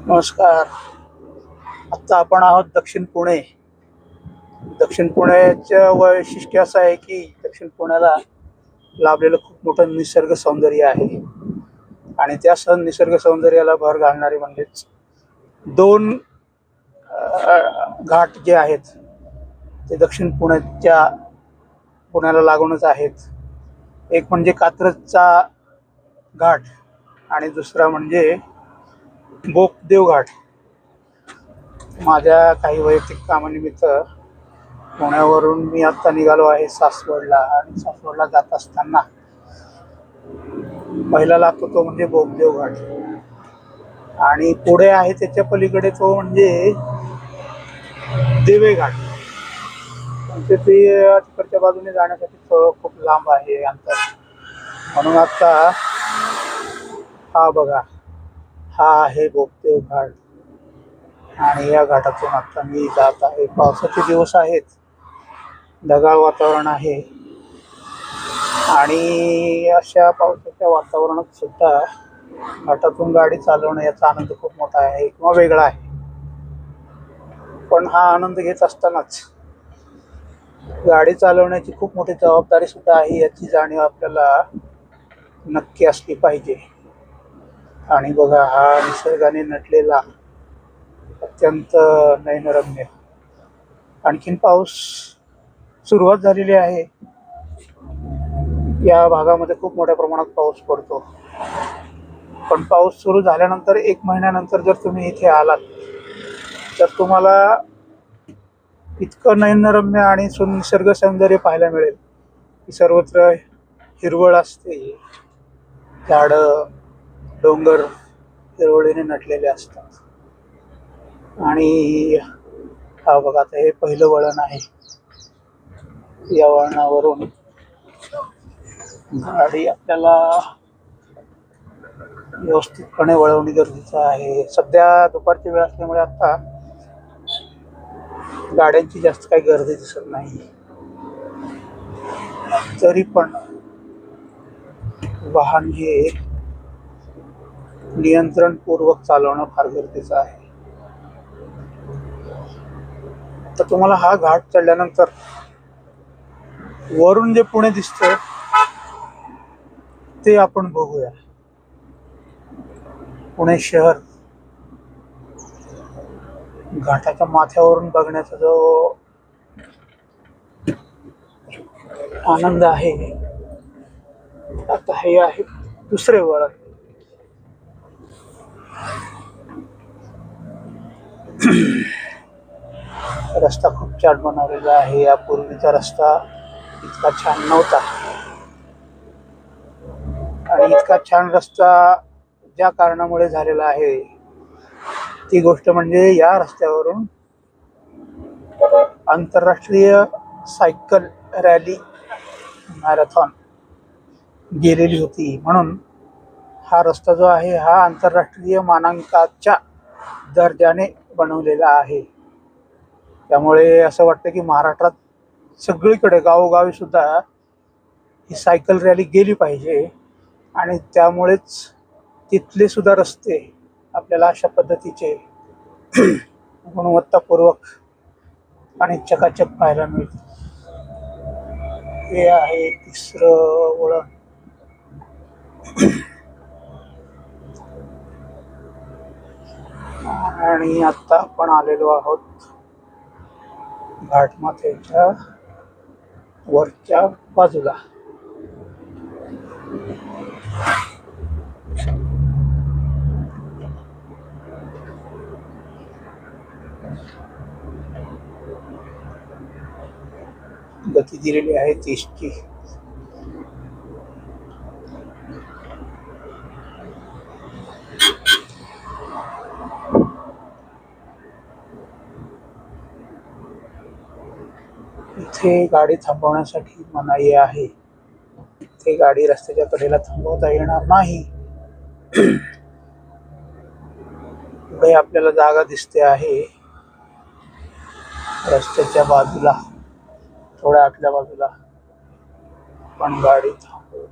नमस्कार. आता आपण आहोत दक्षिण पुणे. दक्षिण पुण्याचं वैशिष्ट्य असं आहे की दक्षिण पुण्याला लाभलेलं खूप मोठं निसर्ग सौंदर्य आहे आणि त्या निसर्ग सौंदर्याला भर घालणारे म्हणजेच दोन घाट जे आहेत ते दक्षिण पुण्याला लागूनच आहेत. एक म्हणजे कात्रजचा घाट आणि दुसरा म्हणजे बोपदेव घाट. माझ्या काही वैयक्तिक कामानिमित्त पुण्यावरून मी आता निघालो आहे सासवडला आणि सासवडला जात असताना पहिला लागतो तो म्हणजे बोपदेव घाट आणि पुढे आहे त्याच्या पलीकडे तो म्हणजे दिवे घाट. म्हणजे ते तिकडच्या बाजूने जाण्यासाठी खूप लांब आहे अंतर. म्हणून आता हा बघा, हा आहे बोपदेव घाट आणि या घाटातून आता मी जात आहे. पावसाचे दिवस आहेत, ढगाळ वातावरण आहे आणि अशा पावसाच्या वातावरणात सुद्धा घाटातून गाडी चालवणं याचा आनंद खूप मोठा आहे किंवा वेगळा आहे. पण हा आनंद घेत असतानाच गाडी चालवण्याची खूप मोठी जबाबदारी सुद्धा आहे याची जाणीव आपल्याला नक्की असली पाहिजे. आणि बघा, हा निसर्गाने नटलेला अत्यंत नयनरम्य. आणखीन पाऊस सुरुवात झालेली आहे. या भागामध्ये खूप मोठ्या प्रमाणात पाऊस पडतो. पण पाऊस सुरू झाल्यानंतर 1 महिन्यानंतर जर तुम्ही इथे आलात तर तुम्हाला इतकं नयनरम्य आणि निसर्ग सौंदर्य पाहायला मिळेल की सर्वत्र हिरवळ असते, झाडं, डोंगर हिरवळीने नटलेले असतात. आणि हा बघा, आता हे पहिलं वळण आहे. या वळणावरून गाडी आपल्याला व्यवस्थितपणे वळवणे गरजेचं आहे. सध्या दुपारची वेळ असल्यामुळे आता गाड्यांची जास्त काही गर्दी दिसत नाही. तरी पण वाहन हे नियंत्रणपूर्वक चालवणं फार गरजेचं आहे. तर तुम्हाला हा घाट चढल्यानंतर वरून जे पुणे दिसतंय ते आपण बघूया. पुणे शहर घाटाच्या माथ्यावरून बघण्याचा जो आनंद आहे, आता हे आहे दुसरे वळण. रस्ता खूप छान बनवलेला आहे. यापूर्वीचा रस्ता इतका छान नव्हता आणि इतका छान रस्ता ज्या कारणामुळे झालेला आहे ती गोष्ट म्हणजे या रस्त्यावरून आंतरराष्ट्रीय सायकल रॅली मॅरेथॉन गेलेली होती. म्हणून हा रस्ता जो आहे हा आंतरराष्ट्रीय मानांकाच्या दर्जाने बनवलेला आहे. त्यामुळे असं वाटतं की महाराष्ट्रात सगळीकडे गावोगावी सुद्धा ही सायकल रॅली गेली पाहिजे आणि त्यामुळेच तिथले सुद्धा रस्ते आपल्याला अशा पद्धतीचे गुणवत्तापूर्वक आणि चकाचक पाहायला मिळते. हे आहे तिसरं वळण. आणि आता आपण आलेलो आहोत घाटमाथ्याच्या वरच्या बाजूला. गती दिलेली आहे 30ची. इथे गाडी थांबवण्यासाठी मनाई आहे. इथे गाडी रस्त्याच्या कडेला थांबवता येणार नाही. पुढे आपल्याला जागा दिसते आहे रस्त्याच्या बाजूला, थोड्या आतल्या बाजूला. पण गाडी थांबव.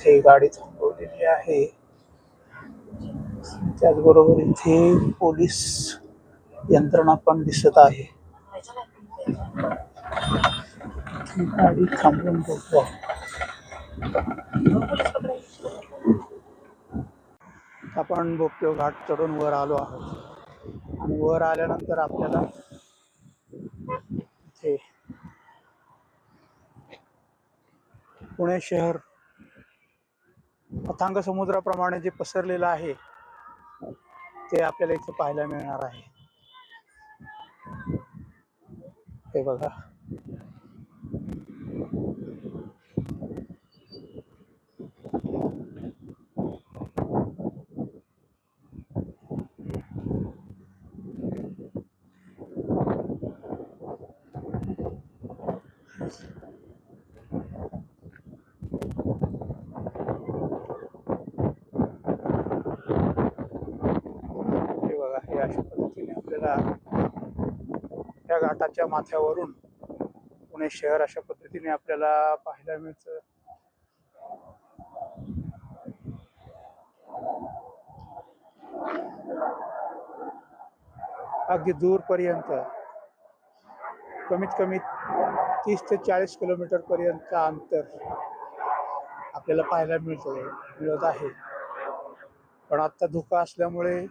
इथे गाडी थांबवलेली आहे. त्याचबरोबर इथे पोलीस यंत्रणा पण दिसत आहे. गाडी थांबवून बघू. आपण बोपदेव घाट चढून वर आलो आहोत आणि वर आल्यानंतर आपल्याला इथे पुणे शहर अथांग समुद्राप्रमाणे जे पसरलेलं आहे ते आपल्याला इथे पाहायला मिळणार आहे. हे बघा, हे बघा, हे अशा पद्धतीने आपल्याला या घाटाच्या माथ्यावरून पुणे शहर अशा पद्धतीने आपल्याला पाहायला मिळतं. अगदी दूरपर्यंत कमीत कमी 30 ते 40 किलोमीटर पर्यंत अंतर आपल्याला पाहायला मिळत आहे. पण आता धुका असल्यामुळे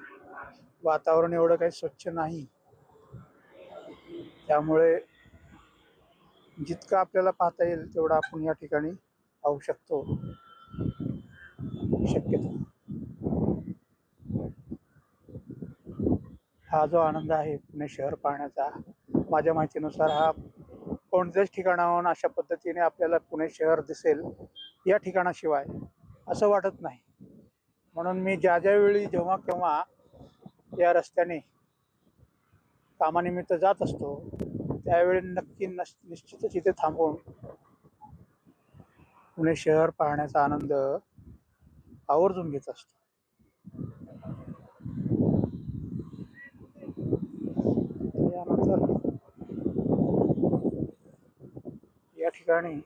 वातावरण एवढं काही स्वच्छ नाही, त्यामुळे जितकं आपल्याला पाहता येईल तेवढं आपण या ठिकाणी पाहू शकतो. शक्यतो हा जो आनंद आहे पुणे शहर पाहण्याचा, माझ्या माहितीनुसार हा कोणत्याच ठिकाणाहून अशा पद्धतीने आपल्याला पुणे शहर दिसेल या ठिकाणाशिवाय असं वाटत नाही. म्हणून मी ज्या वेळी जेव्हा केव्हा या रस्त्याने कामानिमित्त जात असतो त्यावेळी नक्की निश्चितच इथे थांबून पुणे शहर पाहण्याचा आनंद आवर्जून घेत असतो. यानंतर या ठिकाणी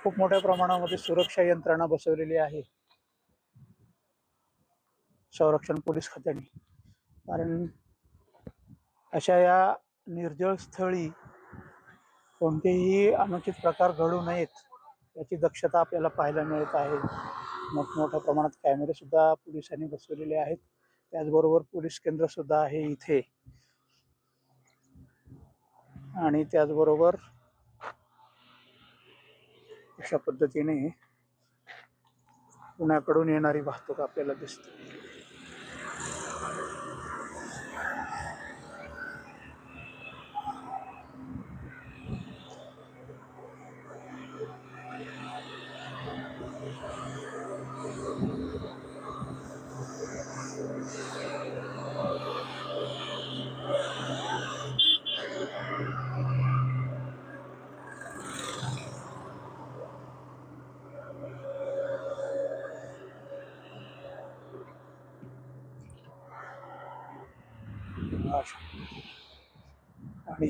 खूप मोठ्या प्रमाणामध्ये सुरक्षा यंत्रणा बसवलेली आहे संरक्षण पोलीस खात्याने. कारण अशा या निर्जळ स्थळी कोणतेही अनुचित प्रकार घडू नयेत याची दक्षता आपल्याला पाहायला मिळत आहे. मोठमोठ्या प्रमाणात कॅमेरे सुद्धा पोलिसांनी बसवलेले आहेत. त्याचबरोबर पोलीस केंद्र सुद्धा आहे इथे, आणि त्याचबरोबर अशा पद्धतीने पुण्याकडून येणारी वाहतूक आपल्याला दिसते. आणि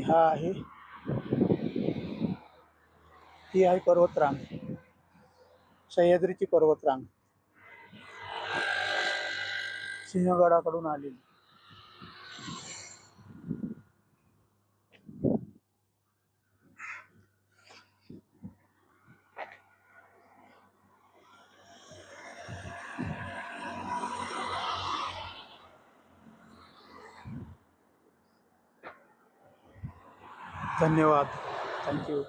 ही आहे पर्वतरांग, सह्याद्रीची पर्वतरांग सिंहगडाकडून आलेली. धन्यवाद, थँक्यू.